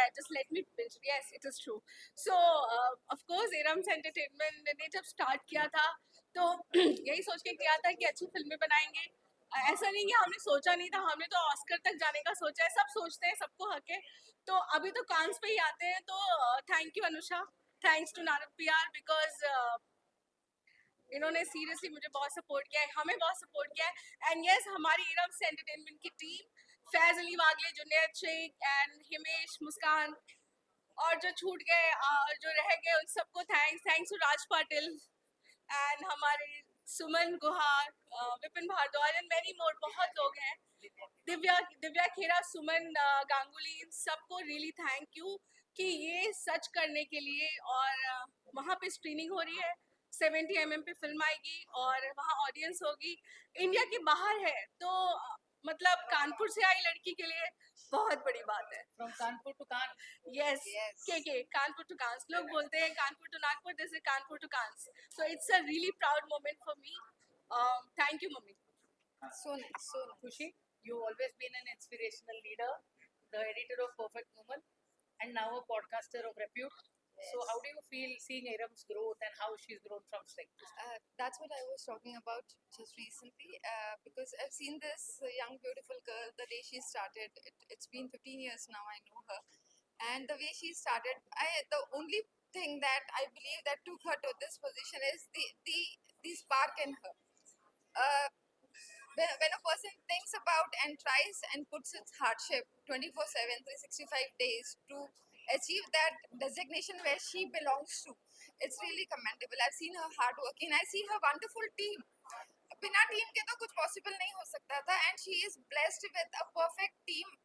है, just let me finish. Yes, it is true. So of course Aram's Entertainment ने जब start किया था तो यही सोच के किया था कि अच्छी फिल्में बनाएंगे. ऐसा नहीं कि हमने सोचा नहीं था, हमने तो ऑस्कर तक जाने का सोचा है. सब सोचते हैं, सबको हक है. तो अभी तो कांस पे ही आते हैं. तो thank you Anusha, thanks to Narad PR because इन्होंने सीरियसली मुझे बहुत सपोर्ट किया है, हमें बहुत सपोर्ट किया है. एंड यस, हमारी इरम्स एंटरटेनमेंट की टीम, फैज अली वागले, जुनैद शेख एंड हिमेश, मुस्कान, और जो छूट गए और जो रह गए उन सबको thanks to Raj Patil and हमारे Suman Guhar, Vipin Bhardwaj and many more. बहुत लोग हैं, दिव्या खेरा, सुमन गांगुली, इन सबको रियली थैंक यू कि ये सच करने के लिए. और वहाँ पे स्क्रीनिंग हो रही है, 70 mm पे फिल्म आएगी और वहाँ ऑडियंस होगी. इंडिया के बाहर है तो मतलब कानपुर से आई लड़की के लिए बहुत बड़ी बात है. From Kanpur to Cannes. Yes, Yes. के कानपुर टू कांस. लोग बोलते हैं Kanpur to Nagpur, this is Kanpur to Cannes. So it's a really proud moment for me. Thank you mummy. So nice, so nice. Khushi, you've always been an inspirational leader, the editor of Perfect Woman, and now a podcaster of repute. So how do you feel seeing Aram's growth and how she's grown from strength to strength? That's what I was talking about just recently because I've seen this young, beautiful girl the day she started. It's been 15 years now, I know her. And the way she started, the only thing that I believe that took her to this position is the spark in her. When a person thinks about and tries and puts its hardship 24/7, 365 days to achieve that designation where she belongs to, it's really commendable. I've seen her hard working. I see her wonderful team. बिना team के तो कुछ possible नहीं हो सकता था. And she is blessed with a perfect team.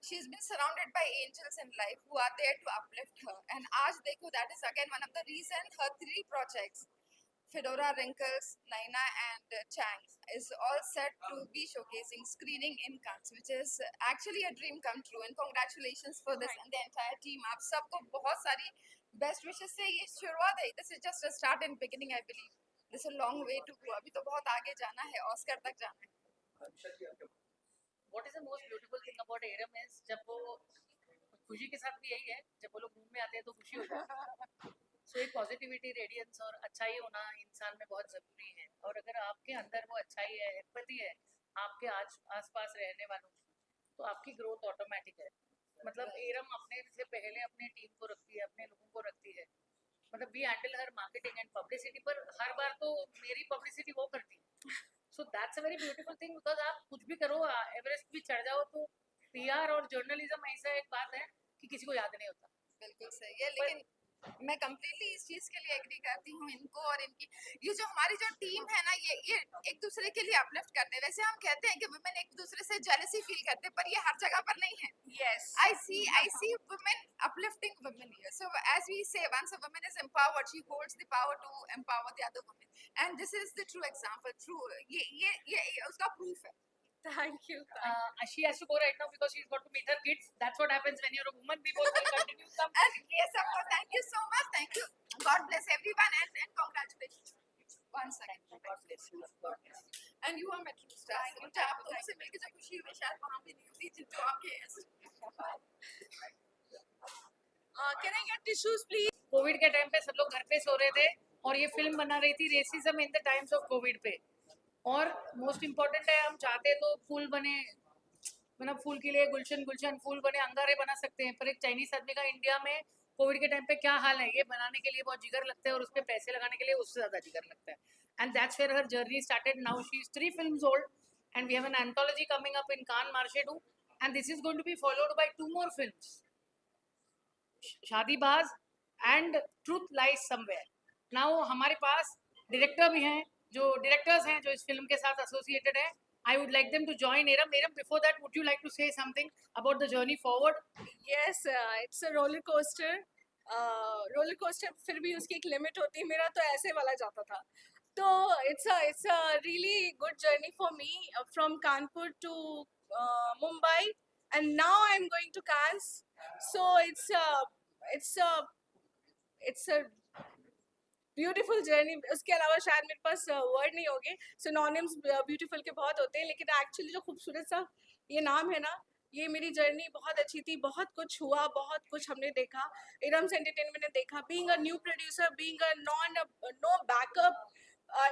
She's been surrounded by angels in life who are there to uplift her. And आज देखो, that is again one of the reasons her 3 projects, Fedora, Wrinkles, Naina and Chang, is all set to be showcasing screening in Cannes, which is actually a dream come true. And congratulations for this and the entire team. आप सबको बहुत सारी best wishes से ये शुरुआत है. This is just a start and beginning, I believe. This is a long way to go. अभी तो बहुत आगे जाना है, ऑस्कर तक जाना है. What is the most beautiful thing about Aram is जब वो खुशी के साथ भी यही है, जब वो लोग रूम में आते हैं तो खुशी हो जाती है. सो एक पॉजिटिविटी, रेडियंस और अच्छाई होना इंसान में बहुत ज़रूरी है. और अगर आपके अंदर वो अच्छाई है, एम्पैथी है आपके आसपास रहने वालों की, तो आपकी ग्रोथ ऑटोमेटिक है. मतलब एरम अपने से पहले अपने टीम को रखती है, अपने लोगों को रखती है. मतलब we handle her marketing and publicity, पर हर बार तो मेरी पब्लिसिटी वो करती है. So that's a very beautiful thing because आप कुछ भी करो, एवरेस्ट भी चढ़ जाओ, तो PR और जर्नलिज्म ऐसा एक बात है कि किसी को याद नहीं होता. बिल्कुल सही है. लेकिन मैं कंप्लीटली इस चीज के लिए एग्री करती हूँ इनको और इनकी. ये जो हमारी जो टीम है ना, ये एक दूसरे के लिए अपलिफ्ट करते हैं. वैसे हम कहते हैं कि वुमेन एक दूसरे से जेलसी फील करते हैं, पर ये हर जगह पर नहीं है. Yes. I see women uplifting women here. So as we say, once a woman is empowered, she holds the power to empower the other women. And this is the true example. True. ये उसका proof है. Thank you. She has to go right now because she's got to meet her kids. That's what happens when you're a woman. We both will continue some. Yes, of course. Thank you so much. Thank you. God bless everyone and congratulations. Once again. God bless you. God bless you. And you are metro star. मुझे आप लोगों से मिलकर जो खुशी हुई शायद वहाँ पे नहीं होती जो आपके Can I get tissues, please? Covid के टाइम पे सब लोग घर पे सो रहे थे और ये फिल्म बना रही थी racism in the times of Covid पे. और मोस्ट इम्पोर्टेंट है, हम चाहते तो फूल बने, मतलब फूल के लिए गुलशन गुलशन फूल बने, अंगारे बना सकते हैं, पर एक चाइनीज आदमी का इंडिया में कोविड के टाइम पे क्या हाल है, ये बनाने के लिए बहुत जिगर लगता है और उस पर पैसे लगाने के लिए उससे ज़्यादा जिगर लगता है. And that's where her journey started. Now she is 3 films old and we have an anthology coming up in Cannes Marchedu, and this is going to be followed by 2 more films, Shaadibaaz and Truth Lies Somewhere. Now हमारे पास director भी हैं, जो directors हैं जो इस film के साथ एसोसिएटेड हैं. I would like them to join Aram. Aram, before that, would you like to say something about the journey forward? Yes, it's a roller coaster. Roller coaster फिर भी उसकी एक लिमिट होती है. मेरा तो ऐसे वाला जाता था. तो it's a really good journey for me from Kanpur to Mumbai, and now I'm going to Cannes. So it's a beautiful journey. उसके अलावा शायद मेरे पास वर्ड नहीं होंगे. सिनोनिम्स ब्यूटीफुल के बहुत होते हैं, लेकिन एक्चुअली जो खूबसूरत सा ये नाम है ना, ये मेरी जर्नी बहुत अच्छी थी, बहुत कुछ हुआ, बहुत कुछ हमने देखा, इरम्स एंटरटेनमेंट ने देखा। Being a new producer, being a no backup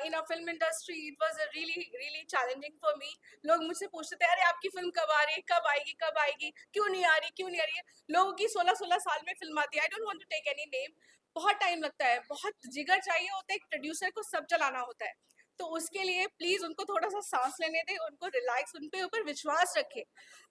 in a film industry, it was really really challenging for me. लोग मुझसे पूछते थे, अरे आपकी फिल्म कब आ रही है, कब आएगी, कब आएगी, क्यों नहीं आ रही, क्यों नहीं आ रही है। लोगों की 16-16 साल में फिल्म आती है। I don't want to take any name. बहुत टाइम लगता है, बहुत जिगर चाहिए होता है, एक प्रोड्यूसर को सब चलाना होता है। तो उसके लिए प्लीज उनको थोड़ा सा सांस लेने दें, उनको रिलैक्स, उनके ऊपर विश्वास रखें।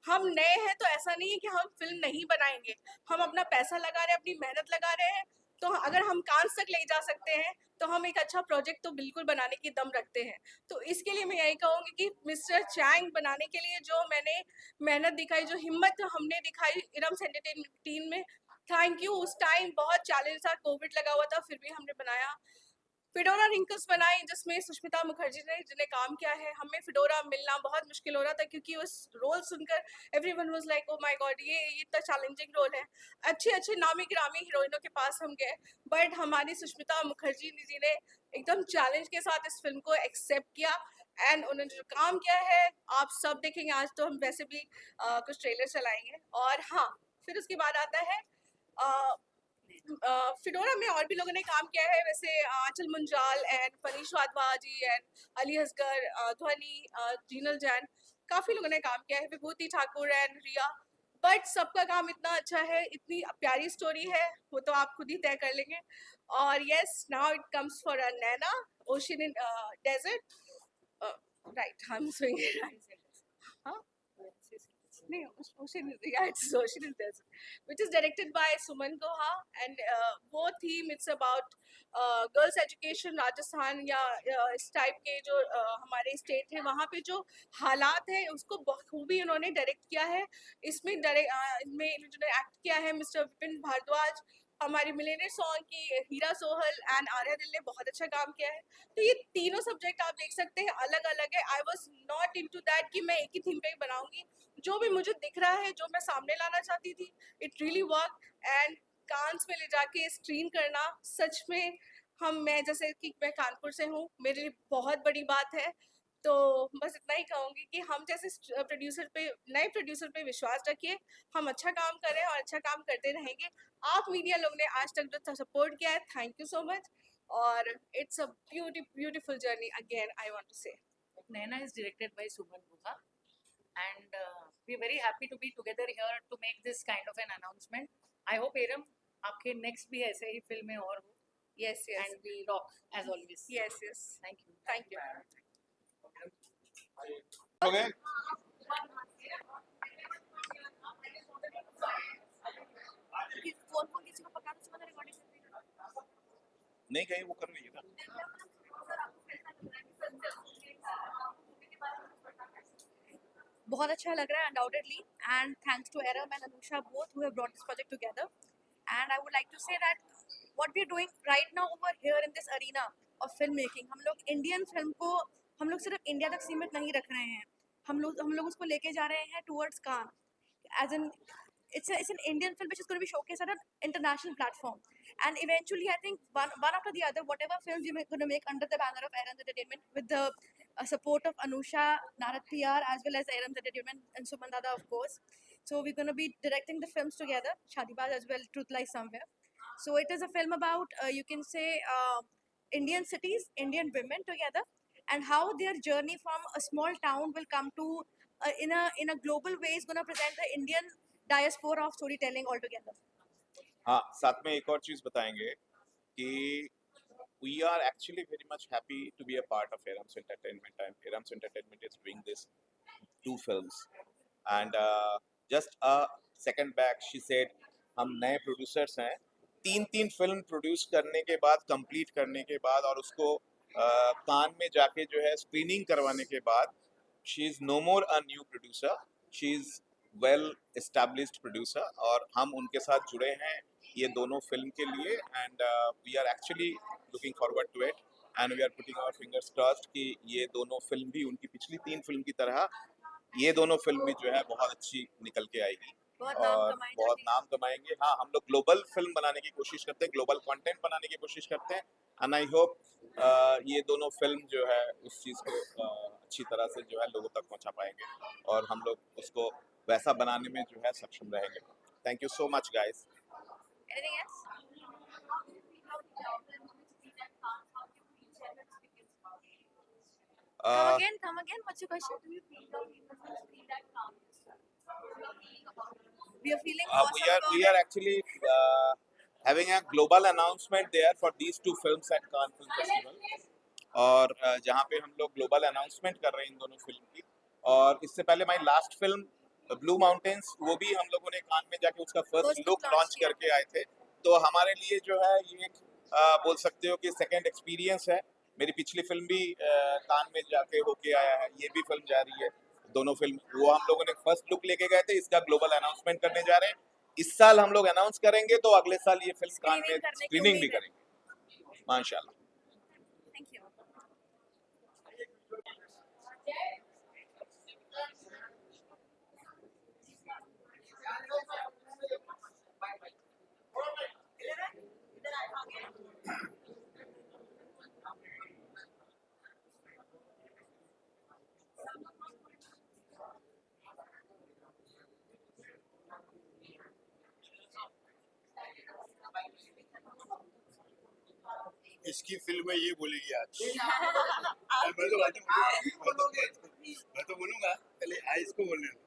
हम नए हैं तो ऐसा नहीं है कि हम फिल्म नहीं बनाएंगे। हम अपना पैसा लगा रहे हैं, अपनी मेहनत लगा रहे हैं। तो अगर हम कांस तक ले जा सकते हैं तो हम एक अच्छा प्रोजेक्ट तो बिल्कुल बनाने की दम रखते हैं। तो इसके लिए मैं यही कहूँगी कि मिस्टर चैंग बनाने के लिए जो मैंने मेहनत दिखाई, जो हिम्मत हमने दिखाई इरम्स एंटरटेनमेंट टीम में, थैंक यू। उस टाइम बहुत चैलेंज था, कोविड लगा हुआ था, फिर भी हमने बनाया। फिडोरा रिंकल्स बनाई जिसमें सुष्मिता मुखर्जी ने जिन्हें काम किया है। हमें फिडोरा मिलना बहुत मुश्किल हो रहा था क्योंकि उस रोल सुनकर everyone was like oh my God, ये इतना चैलेंजिंग रोल है। अच्छे अच्छे नामी गिरामी हीरोइनों के पास हम गए, बट हमारी सुष्मिता मुखर्जी जी ने एकदम चैलेंज के साथ इस फिल्म को एक्सेप्ट किया। एंड उन्होंने जो काम किया है आप सब देखेंगे। आज तो हम वैसे भी कुछ ट्रेलर चलाएंगे। और हाँ, फिर उसके बाद आता है फिडोरा में और भी लोगों ने काम किया है, वैसे आंचल मुंजाल एंड फनीश वाधवा जी एंड अली असगर, ध्वनि, जीनल जैन, काफी लोगों ने काम किया है, विभूति ठाकुर एंड रिया। बट सबका काम इतना अच्छा है, इतनी प्यारी स्टोरी है, वो तो आप खुद ही तय कर लेंगे। और yes, now it comes for a Naina, ocean in desert, right, हम स्विंग, हाँ नहीं, Ocean is, yeah, it's Ocean is Desert, which is directed by Suman Guha, and वो theme it's about girls education Rajasthan या इस टाइप के जो हमारे state है वहाँ पे जो हालात है उसको बखूबी उन्होंने डायरेक्ट किया है। इसमें इनमें जो एक्ट किया है मिस्टर विपिन भारद्वाज, हमारी मिलेनियर सॉन्ग की हीरा सोहल एंड आर्या दिल ने बहुत अच्छा काम किया है। तो ये तीनों सब्जेक्ट आप देख सकते हैं अलग अलग है। I was not into that कि मैं एक ही थीम पे ही बनाऊंगी। जो भी मुझे दिख रहा है, जो मैं सामने लाना चाहती थी, इट रियली वर्क। एंड कांस में ले जाके स्क्रीन करना सच में, मैं जैसे कि मैं कानपुर से हूँ, मेरे लिए बहुत बड़ी बात है। तो बस इतना ही कहूँगी कि हम जैसे प्रोड्यूसर पे, नए प्रोड्यूसर पे विश्वास रखिए। हम अच्छा काम करें और अच्छा काम करते रहेंगे। आप मीडिया लोग ने आज तक जो सपोर्ट किया है, थैंक यू सो मच। और it's a beautiful journey again, I want to say. Naina is directed by Suman Guha, and we're very happy to be together here to make this kind of an announcement. I hope Eram, आपके next भी ऐसे ही फिल्में और हो, Yes, yes, and we rock as always. yes, yes. Thank you. Thank you. हो गए? नहीं कहीं वो कर रही है ना। बहुत अच्छा लग रहा है undoubtedly, and thanks to Aram and Anusha both who have brought this project together. And I would like to say that what we are doing right now over here in this arena of filmmaking, हम लोग Indian film को हम लोग सिर्फ India तक सीमित नहीं रख रहे हैं, हम लोग उसको लेके जा रहे हैं towards Cannes, as in it's an Indian film which is going to be showcased at an international platform. And eventually, I think one after the other, whatever films you're going to make under the banner of Aram's Entertainment, with the support of Anusha, Narad PR, as well as Aram's Entertainment and Suman Dada, of course. So we're going to be directing the films together, Shadibaz as well, Truth Lies Somewhere. So it is a film about, you can say, Indian cities, Indian women together, and how their journey from a small town will come to, in a global way, is going to present the Indian diaspora of storytelling altogether. हाँ, साथ में एक और चीज बताएंगे कि we are actually very much happy to be a part of Aram's Entertainment, and Aram's Entertainment is doing this 2 films. And just a second back she said हम नए प्रोड्यूसर्स हैं, 3 फिल्म प्रोड्यूस करने के बाद, कंप्लीट करने के बाद और उसको कान में जाके जो है स्क्रीनिंग करवाने के बाद, she is no more a new producer, she is well established producer. और हम उनके साथ जुड़े हैं ये दोनों फिल्म के लिए, and we are actually looking forward to it, and we are putting our fingers crossed कि ये दोनों फिल्म भी उनकी पिछली 3 फिल्म की तरह ये दोनों फिल्म भी जो है बहुत अच्छी निकल के आएगी और बहुत नाम कमाएंगे। हाँ, हम लोग ग्लोबल फिल्म बनाने की कोशिश करते हैं, ग्लोबल कंटेंट बनाने की कोशिश करते हैं, एंड आई होप ये दोनों फिल्म जो है उस चीज़ को अच्छी तरह से जो है लोगों तक पहुंचा पाएंगे और हम लोग उसको वैसा बनाने में जो है सक्षम रहेंगे. Thank you so much guys. Anything else? Uh, Come again. What's your question? We are feeling awesome about we it. are actually having a global announcement there for these two films at Cannes Film Festival. और जहाँ पे हम लोग global announcement कर रहे हैं इन दोनों film की. और इससे पहले my last film blue mountains, वो भी हम लोगों ने कान में जाके उसका first First look look launch launch किया करके आए थे. तो हमारे लिए जो है ये एक बोल सकते हो कि सेकंड एक्सपीरियंस है. मेरी पिछली फिल्म भी कान में जाके होके आया है, ये भी फिल्म जा रही है. दोनों फिल्म वो हम लोगों ने फर्स्ट लुक लेके गए थे, इसका ग्लोबल अनाउंसमेंट करने जा रहे हैं. इस साल हम लोग अनाउंस करेंगे तो अगले साल ये फिल्म कान Screening में करने की स्क्रीनिंग भी उम्मीद है. करेंगे माशाल्लाह. Thank you. इसकी फिल्म में ये बोलेगी आज. मैं तो बोलूंगा पहले आइस को बोलने दो.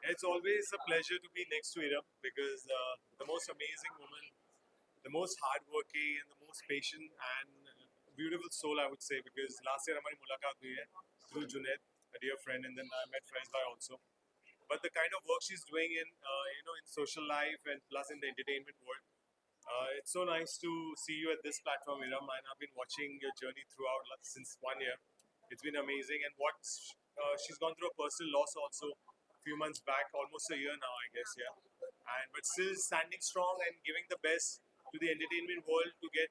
It's always a pleasure to be next to Iram because the most amazing woman, the most hardworking and the most patient and beautiful soul, I would say. Because last year हमारी मुलाकात हुई है through Junaid, a dear friend, and then I met Faizbhai also. But the kind of work she's doing in in social life and plus in the entertainment world, it's so nice to see you at this platform, Iram. And I've been watching your journey throughout since 1 year. It's been amazing, and what she's gone through a personal loss also a few months back, almost a year now, I guess, yeah. And but still standing strong and giving the best to the entertainment world to get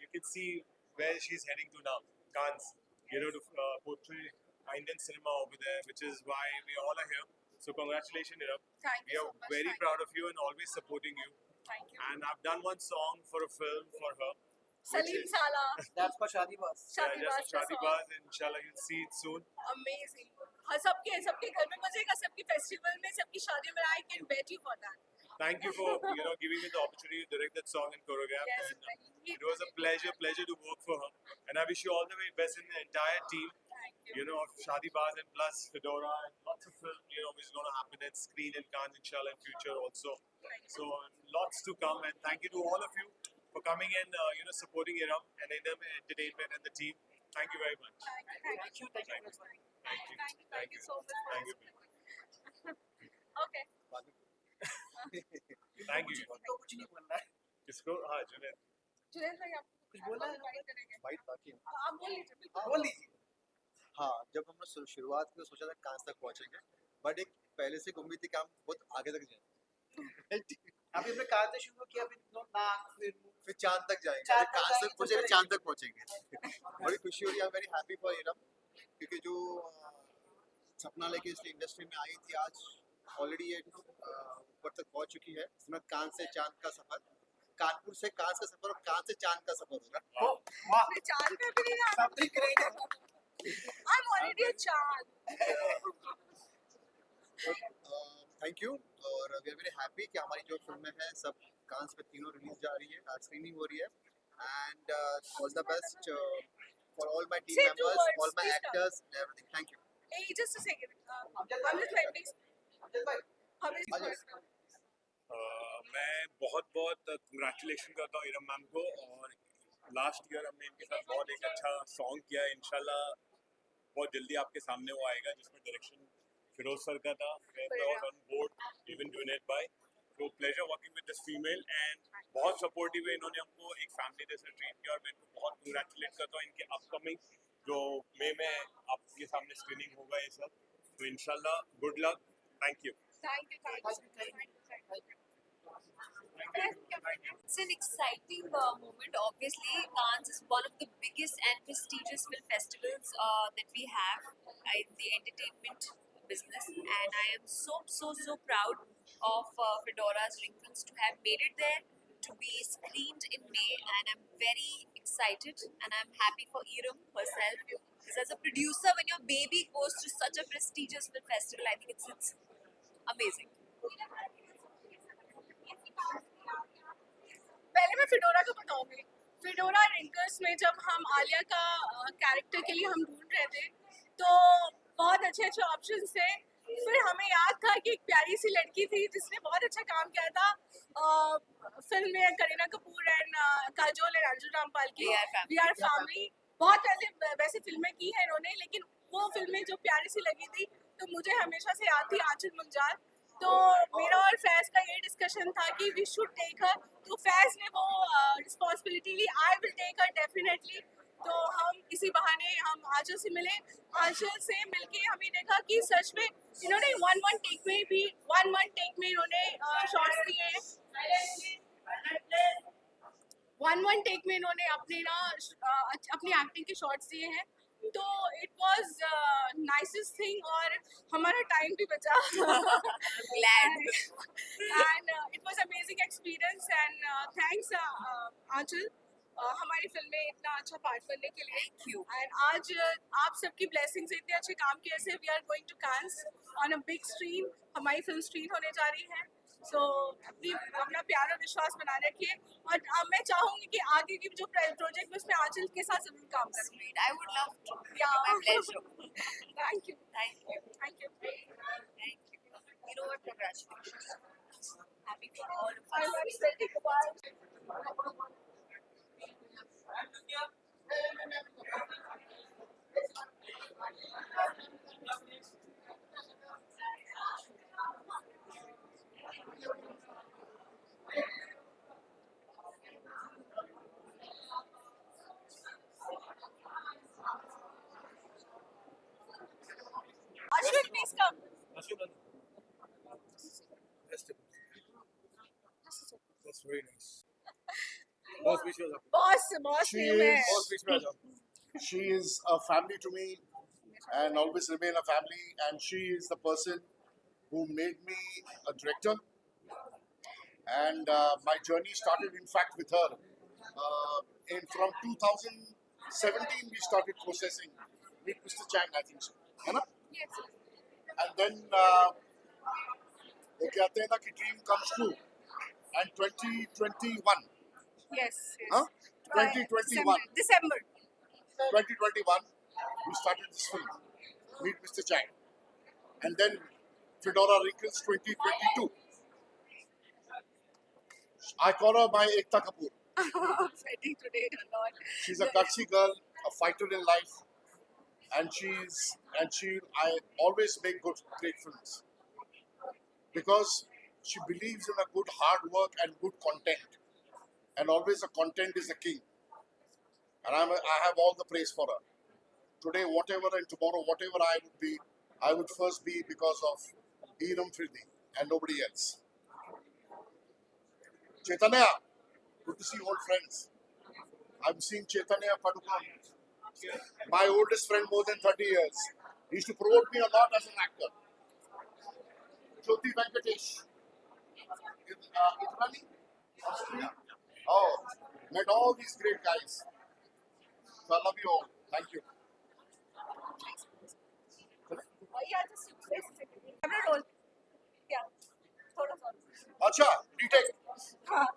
you can see where she's heading to now, Cannes, to portray Indian cinema over there, which is why we all are here. So congratulations, Iram. Thank We you are so much. very Thank proud of you and always supporting you. Thank you. And I've done one song for a film for her. Salim is- Sala, That's for Shadi Bas. just का Shadi song. Baz, inshallah you'll see it soon. Amazing. हाँ, सबके घर में बजेगा, सबकी festival में, सबकी शादी में. I can bet you for that. Thank you for giving me the opportunity to direct that song and choreograph. Yes, And, it was a pleasure to work for her. And I wish you all the very best in the entire team. Thank you. Of Shadi Baz and plus Fedora and lots of film, which is going to happen and screen in Cannes, inshallah, in future also. So lots to come, and thank you to all of you for coming and supporting Iram and Iram Entertainment and the team. Thank you very much. Thank you. Thank you. Thank you so much. Thank you. Okay. Thank you. तो कुछ नहीं बोलना है. किसको? हाँ, जुनैद. जुनैद भाई, आप कुछ बोलना है? invite करेंगे. बाइट बाकी है। आप बोल लीजिए, बिल्कुल. बोल लीजिए. हाँ, जब हमने शुरुआत की तो सोचा था कांच तक पहुंचेंगे, बट एक पहले से एक उम्मीद थी कि हम बहुत आगे तक जाएंगे। अभी हमने कहाँ से शुरू किया, फिर नाक, फिर चांद तक जाएंगे, चांद अरे तक कांच जाएंगे, तक पहुंचेंगे, चांद तक पहुंचेंगे। बड़ी खुशी हो रही है, वेरी हैप्पी फॉर इरम, क्योंकि जो सपना लेके इस इंडस्ट्री में आई थी, आज ऑलरेडी ये ऊपर तक पहुंच चुकी है। इसमें कांच से चांद का सफर, कानपुर से कांच का सफर और कांच से चांद का सफर होगा। वाह, मैं चांद पे भी नहीं आ. सब दिख रही है. I'm already a चांद. थैंक यू, और वी आर वेरी हैप्पी कि हमारी जो फिल्में हैं सब कांच पे तीनों रिलीज जा रही है, आज स्क्रीनिंग हो रही है। And all the best for all my team Say two members, words, all my please, actors and everything. Thank you. Hey, just a second. Amjad Amrit bhai, please. Amjad भाई, Amrit आ जाओ। bhai. मैं बहुत कंग्रेचुलेशन करता हूँ Iram ma'am को, और last year हमने इनके साथ बहुत एक अच्छा सॉन्ग किया है। इंशाल्लाह बहुत जल्दी आपके सामने वो आएगा, जिसमें डायरेक्शन फिरोज सर का था, ऑन बोर्ड इवन जुनैद भाई। तो pleasure working with this female, and बहुत सपोर्टिव है, इन्होंने हमको एक फैमिली जैसे ट्रीट किया, और मैं इनको बहुत कंग्रेचुलेट करता हूँ इनके अपकमिंग जो मई में आपके सामने स्क्रीनिंग होगा ये सब। तो इंशाल्लाह good luck, thank you. Thank you. It's an exciting moment. Obviously, Cannes is one of the biggest and prestigious film festivals that we have in the entertainment business, and I am so proud of Fedora's Wrinkles to have made it there, to be screened in May, and I'm very excited, and I'm happy for Iram herself. Because as a producer, when your baby goes to such a prestigious film festival, I think it's amazing. पहले मैं फिडोरा का बताऊंगी. फिडोरा wrinkles में जब हम आलिया का character के लिए हम ढूंढ रहे थे, तो बहुत अच्छे ऑप्शंस थे. फिर हमें याद था कि एक प्यारी सी लड़की थी जिसने बहुत अच्छा काम किया था फिल्म में, करीना कपूर एंड काजोल एंड अर्जुन रामपाल की वी आर फैमिली. बहुत वैसे फिल्में की हैं इन्होंने, लेकिन वो फिल्में जो प्यारी सी लगी थी, तो मुझे हमेशा से याद थी आंचल मुंजाल. तो मेरा और फैज का ये डिस्कशन था कि वी शुड टेक हर. तो फैज ने वो रिस्पॉन्सिबिलिटी ली. I will take her definitely. तो हम इसी बहाने हम आंचल से मिले. आंचल से मिलके हमें देखा कि सच में इन्होंने वन टेक में इन्होंने शॉट्स दिए हैं. वन टेक में इन्होंने अपनी एक्टिंग के शॉट्स दिए हैं. तो इट वाज नाइसेस्ट थिंग, और हमारा टाइम भी बचा. Glad. And it was amazing experience, and thanks Aanchal हमारी फिल्म में इतना अच्छा पार्ट करने के लिए. Thank you. एंड आज आप सबकी ब्लेसिंग से इतने अच्छे काम किए से we are going to Cannes on a big screen. हमारी फिल्म स्क्रीन होने जा रही है. सो अपना प्यार और विश्वास बना रखिए, और मैं चाहूंगी कि आगे की जो प्रोजेक्ट में उसमें आंचल के साथ जरूर काम करूँ. Sweet. I would love to. Yeah. My pleasure. Thank you. Thank you. Thank you. Thank you. you know what, congratulations. Happy for all of us. I'm excited about. Ashwin, please come. That's very nice. Boss, बीच में आ जाओ. Boss She नहीं मैं. Boss, बीच में आ जाओ. She is a family to me and always remain a family, and she is the person who made me a director, and my journey started in fact with her. From 2017 we started processing with Mr. Chang, I think so, है ना? Yes. And then वो कहते हैं ना कि dream comes true, and 2021 Yes. Huh? 2021. December. 2021, we started this film, Meet Mr. Chang. And then Fedora Wrinkles 2022. I call her my Ekta Kapoor. Fighting today a lot. She's a gutsy girl, a fighter in life, and I always make great films because she believes in a good hard work and good content, and always the content is the king. And I have all the praise for her. Today, whatever, and tomorrow, whatever I would be, I would first be because of Iram Firdi and nobody else. Chaitanya, good to see old friends. I'm seeing Chaitanya Padukone, my oldest friend, more than 30 years. He used to promote me a lot as an actor. Jyoti Venkatesh, Italy, Austria. Oh, met all these great guys. So I love you all. Thank you. Yeah, just camera roll. Yeah. थोड़ा सा. अच्छा, retake. हाँ.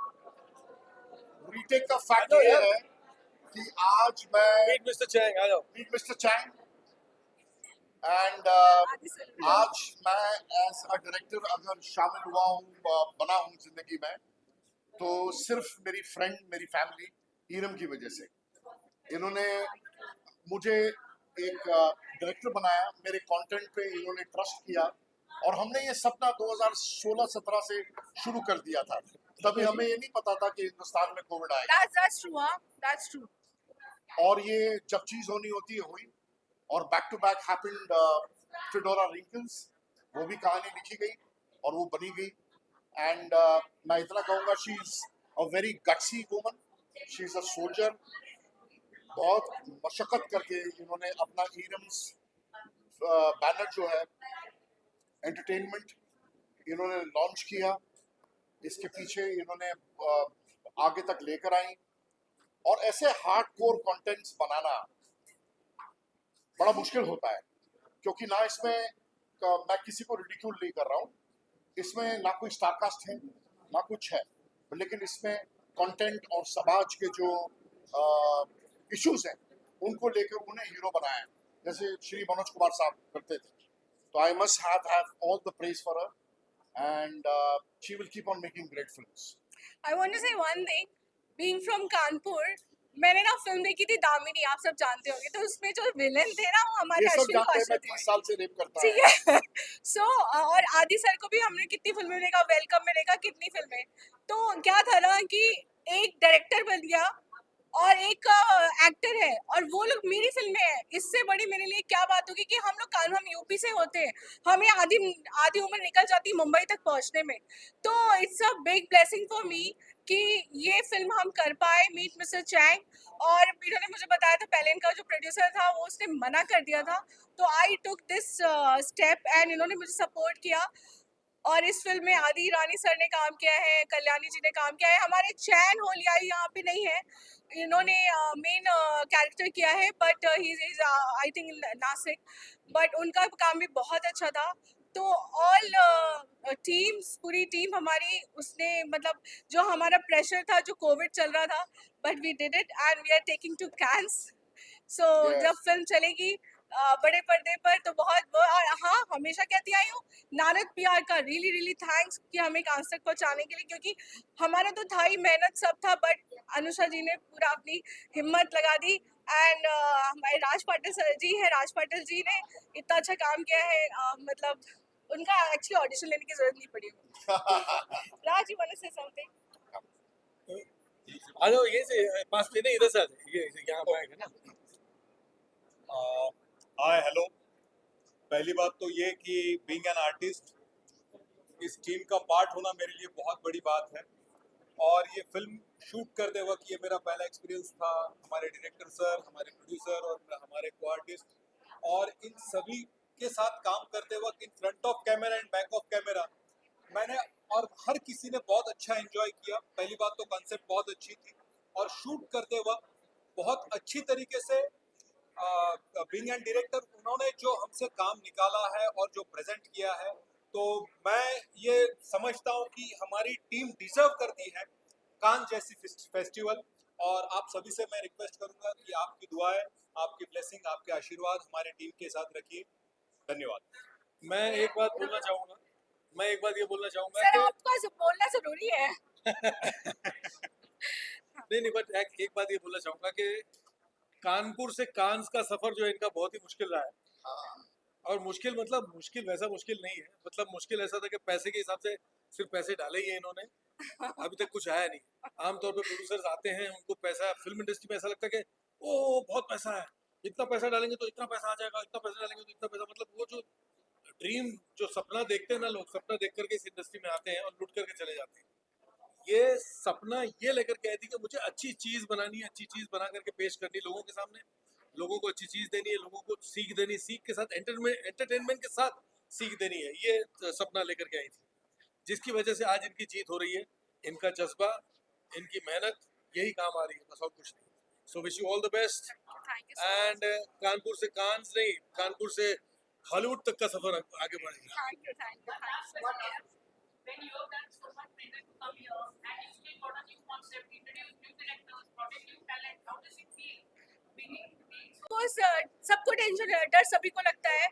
Retake का fact ये है कि आज मैं Meet Mr. Chang, आ जाओ. meet Mr. Chang and आदि सर. आज मैं as a director अगर शामिल हुआ हूँ बना हूँ जिंदगी में तो सिर्फ मेरी फ्रेंड मेरी फैमिली ईरम की वजह से. इन्होंने मुझे एक डायरेक्टर बनाया, मेरे कंटेंट पे इन्होंने ट्रस्ट किया और हमने ये सपना 2016-17 से शुरू कर दिया था. तभी हमें ये नहीं पता था कि हिंदुस्तान में कोविड आएगा. That's true, huh? That's true. और ये जब चीज होनी होती है हुई और back to back happened Fedora wrinkles. वो भी कहानी लिखी गई और वो बनी गई. एंड मैं इतना कहूँगा she is a very gutsy woman. She is a soldier. बहुत मशक्कत करके इन्होंने अपना ईरम्स बैनर जो है एंटरटेनमेंट इन्होंने लॉन्च किया. इसके पीछे इन्होंने आगे तक लेकर आई और ऐसे हार्डकोर कंटेंट्स बनाना बड़ा मुश्किल होता है क्योंकि ना इसमें मैं किसी को रिडिक्यूल नहीं कर रहा हूँ. इसमें ना कोई स्टारकास्ट है ना कुछ है, लेकिन इसमें कंटेंट और समाज के जो इश्यूज हैं उनको लेकर उन्हें हीरो बनाया है जैसे श्री मनोज कुमार साहब करते थे. तो I must have all the praise for her and she will keep on making great films. I want to say one thing. Being from Kanpur, मैंने ना फिल्म देखी थी दामिनी, आप सब जानते होंगे. तो उसमें जो विलेन थे ना वो हमारे ये सब अश्विन जानते हैं मैं कौशल थे. 30 साल से रेप करता ठीक है. है. सो और आदि सर को भी हमने कितनी फिल्में देखा, वेलकम में देखा कितनी फिल्में. तो क्या था ना कि एक डायरेक्टर बन गया और एक एक्टर है और वो लोग मेरी फिल्में हैं. इससे बड़ी मेरे लिए क्या बात होगी कि हम यूपी से होते हैं, हमें आधी उम्र निकल जाती मुंबई तक पहुंचने में. तो it's a big blessing for me कि ये फिल्म हम कर पाए, मीट मिस्टर चैंग. और इन्होंने मुझे बताया था पहले, इनका जो प्रोड्यूसर था वो उसने मना कर दिया था. तो आई टुक दिस स्टेप एंड इन्होंने मुझे सपोर्ट किया. और इस फिल्म में आदि ईरानी सर ने काम किया है, कल्याणी जी ने काम किया है. हमारे चैन होलियाई यहाँ पे नहीं है, इन्होंने मेन कैरेक्टर किया है but he is I think Nashik. But उनका काम भी बहुत अच्छा था. तो ऑल टीम्स, पूरी टीम हमारी, उसने मतलब जो हमारा प्रेशर था, जो कोविड चल रहा था, but we did it and we are taking to Cannes. So Yes. जब फिल्म चलेगी बड़े पर्दे पर तो बहुत वो, और हाँ हमेशा कहती आई हूँ नारद पीआर का रियली रियली थैंक्स कि हमें कांस तक पहुँचाने के लिए, क्योंकि हमारा तो था ही, मेहनत सब था, बट अनुषा जी ने पूरा अपनी हिम्मत लगा दी। एंड हमारे राज पाटिल सर जी है, राज पाटिल जी ने इतना अच्छा काम किया है, मतलब उनका एक्चुअली ऑडिशन लेने की जरूरत नहीं पड़ी। Raj, you want to say something? आ जाओ, ये से पास में नहीं, इधर से आ जाओ, ये यहाँ पर आएगा ना। हाय हेलो, पहली बात तो ये कि बीइंग एन आर्टिस्ट इस टीम का पार्ट होना मेरे लिए बहुत बड़ी बात है। और ये फिल्म शूट करते वक्त ये मेरा पहला एक्सपीरियंस था। हमारे डायरेक्टर सर, हमारे प्रोड्यूसर और हमारे को आर्टिस्ट, और इन सभी के साथ काम करते वक्त in front of camera and back of camera मैंने, और हर किसी ने बहुत अच्छा एंजॉय किया। पहली बात तो कॉन्सेप्ट बहुत अच्छी थी, और शूट करते वक्त बहुत अच्छी तरीके से बीइंग एंड डायरेक्टर उन्होंने जो हमसे काम निकाला है और जो प्रेजेंट किया है, तो मैं ये समझता हूँ कि हमारी टीम डिजर्व करती है कान जैसी फेस्टिवल। और आप सभी से मैं रिक्वेस्ट करूंगा कि आपकी दुआएं, आपकी ब्लेसिंग, आपके आशीर्वाद हमारे टीम के साथ रखिए। धन्यवाद। मैं एक बात बोलना चाहूँगा, सर आपको बोलना जरूरी है। नहीं, बट एक बात ये बोलना चाहूँगा कि कानपुर से कांस का सफर जो है इनका बहुत ही मुश्किल रहा है। और मुश्किल मतलब मुश्किल वैसा मुश्किल नहीं है, मतलब मुश्किल ऐसा था कि पैसे के हिसाब से सिर्फ पैसे डाले ही हैं इन्होंने, अभी तक कुछ आया नहीं। आमतौर पर प्रोड्यूसर्स आते हैं, उनको पैसा, फिल्म इंडस्ट्री में ऐसा लगता है कि ओ बहुत पैसा है, इतना पैसा डालेंगे तो इतना पैसा आ जाएगा, इतना पैसा डालेंगे तो इतना पैसा, मतलब वो जो ड्रीम, जो सपना देखते हैं ना लोग, सपना देख करके इस इंडस्ट्री में आते हैं और लुट करके चले जाते हैं। ये सपना ये लेकर के आई थी कि मुझे अच्छी चीज बनानी है, अच्छी चीज बना करके पेश करनी लोगों के सामने, लोगों को अच्छी चीज देनी है, लोगों को सीख देनी, सीख के साथ एंटरटेनमेंट के साथ सीख देनी है, ये सपना लेकर के आई थी, जिसकी वजह से आज इनकी जीत हो रही है। इनका जज्बा, इनकी मेहनत, यही काम आ रही है, बस और कुछ नहीं। So wish you all the best. And Kanpur से कांस नहीं, कानपुर से हॉलीवुड तक का सफर आगे बढ़ेगा। Thank you. When you have done so much better to come here and you still got a new concept, introduced new directors, brought in new talent, how does it feel? सबको tension है, डर सभी को लगता है,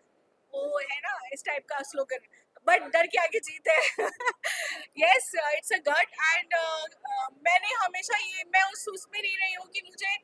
वो है ना इस टाइप का स्लोगन, बट डर के आगे जीत है। Yes, it's a gut. And मैंने हमेशा ये, मैं उसमें नहीं रही हूँ कि मुझे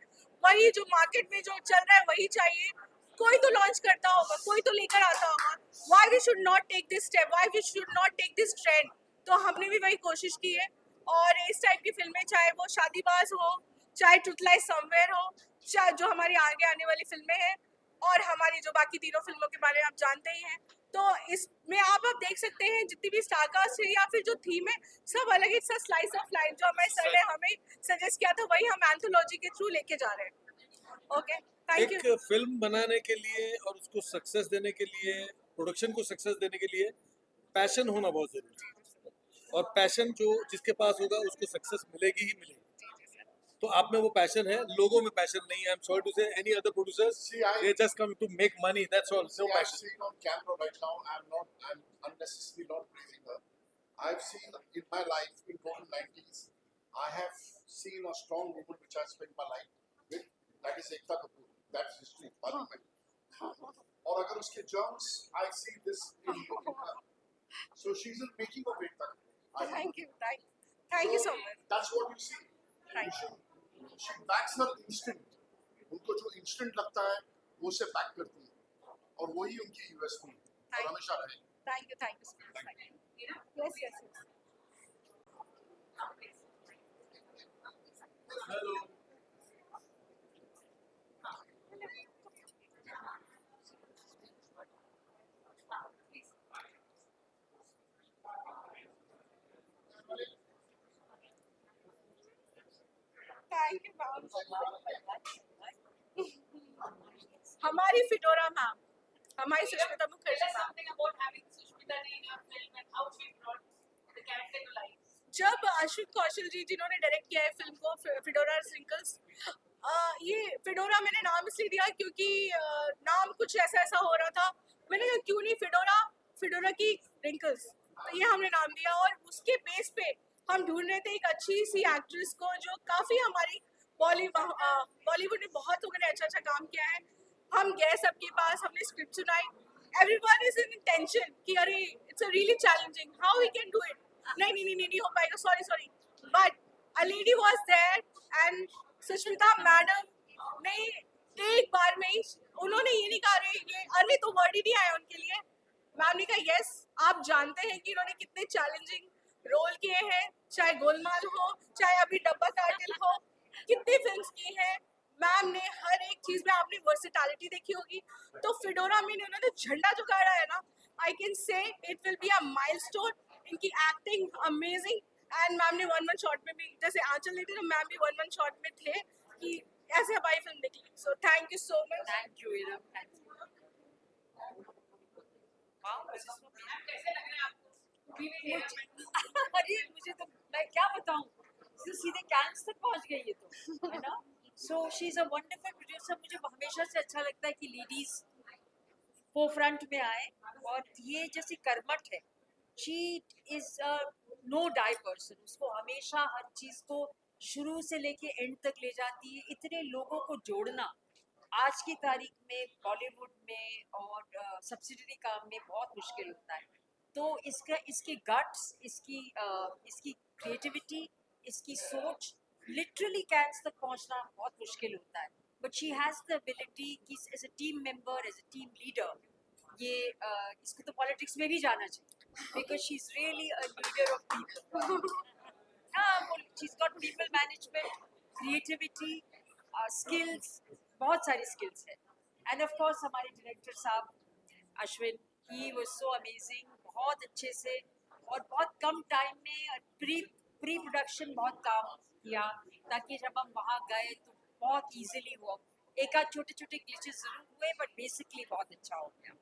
वही जो मार्केट में जो चल रहा है वही चाहिए। कोई तो लॉन्च करता होगा, कोई तो लेकर आता होगा, why we should not take this step, why we should not take this trend. तो हमने भी वही कोशिश की है, और इस टाइप की फिल्में, चाहे वो शादीबाज हो, चाहे ट्रुथ लाइज समवेयर हो, चाहे जो हमारी आगे आने वाली फिल्में हैं, और हमारी जो बाकी तीनों फिल्मों के बारे में आप जानते ही हैं, तो इसमें आप देख सकते हैं जितनी भी स्टारकास्ट है या फिर जो थीम है, सब अलग, एक सा स्लाइस ऑफ लाइफ जो हमारे सर ने हमें सजेस्ट किया था, वही हम एंथोलॉजी के थ्रू लेके जा रहे हैं। Okay, thank you. एक फिल्म बनाने के लिए और उसको सक्सेस देने के लिए, प्रोडक्शन को सक्सेस देने के लिए पैशन होना बहुत जरूरी है, और पैशन जो जिसके पास होगा उसको सक्सेस मिलेगी ही मिलेगी। तो आप में वो पैशन है, लोगों में पैशन नहीं है। I am sorry to say any other producers, they just come to make money, that's all, no passion. See on camera right now, I'm unnecessarily not praising her. I've seen in my life in total 90s, I have seen a strong woman which I spent my life with, that is Ekta Kapoor. That's history, monument. और अगर उसके germs, I see this in her. So she's in making of Ekta Kapoor. Thank you so much. That's what you see. Thank you. She backs her instinct. उनको जो instinct लगता है वो उसे back करती है, और वही उनकी USP और हमेशा रहे। Thank you so much. Yes. Hello, Thank you, ma'am. हमारी फिडोरा मैम, हमारी Sushmita Mukherjee Tell us ma'am. something about having Sushmita in your film and how she brought the character to life. जब अश्विन कौशल जी, जिन्होंने डायरेक्ट किया है फिल्म को फिडोरा रिंकल्स, ये फिडोरा मैंने नाम इसलिए दिया क्योंकि नाम कुछ ऐसा हो रहा था, मैंने कहा क्यों नहीं फिडोरा की रिंकल्स, तो ये हमने नाम दिया। और उसके बेस पे हम ढूंढ रहे थे एक अच्छी सी एक्ट्रेस को, जो काफ़ी हमारी बॉलीवुड में बहुत लोगों ने अच्छा काम किया है, हम गए सबके पास, हमने स्क्रिप्ट सुनाई. Everyone is in tension कि अरे it's a really challenging. How we can do it? नहीं हो पाएगा. Sorry. But a lady was there and Sushmita madam ने एक बार में ही उन्होंने ये नहीं कहा अरे तो वर्ड ही नहीं आया उनके लिए. मैम ने कहा यस, आप जानते हैं कि इन्होंने कितने चैलेंजिंग रोल किए हैं, चाहे गोलमाल हो, चाहे अभी डब्बा कार्टेल हो, कितनी फिल्म्स की हैं. मैम ने हर एक चीज में आपने वर्सेटैलिटी देखी होगी. तो फिडोरा में उन्होंने झंडा जो गाड़ा है ना, I can say it will be a milestone. इनकी एक्टिंग अमेजिंग. एंड मैम ने वन शॉट में भी, जैसे आंचल नहीं थी तो मैम भी वन शॉट में थे कि ऐसे हमारी फिल्म निकली. So thank you so much. Thank you Iram, thank you. अरे मुझे तो मैं क्या बताऊं, तो सीधे कैंस तक पहुंच गई है तो, है ना. So she is a wonderful producer. मुझे हमेशा से अच्छा लगता है कि लेडीज फोरफ्रंट में आए, और ये जैसे कर्मठ है, she is a no die person. उसको हमेशा हर चीज को शुरू से लेके एंड तक ले जाती है. इतने लोगों को जोड़ना आज की तारीख में बॉलीवुड में और सब्सिडरी काम में बहुत मुश्किल होता है. तो इसके गट्स, इसकी क्रिएटिविटी, इसकी सोच, लिटरली कैंस तक पहुंचना बहुत मुश्किल होता है. But she has the ability कि as a team member, as a team leader, ये इसको तो पॉलिटिक्स में भी जाना चाहिए, because she is really a leader of people. हाँ, she is got people management, creativity, skills, बहुत सारी स्किल्स है. एंड ऑफ कोर्स हमारे डायरेक्टर साहब Ashwin, he was so amazing. बहुत अच्छे से और बहुत कम टाइम में प्री प्रोडक्शन बहुत काम किया, ताकि जब हम वहाँ गए तो बहुत इजीली हुआ. एक आध छोटे छोटे ग्लिचेस जरूर हुए, बट बेसिकली बहुत अच्छा हो गया.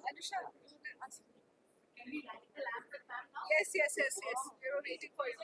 Anusha, yes. We were waiting for you.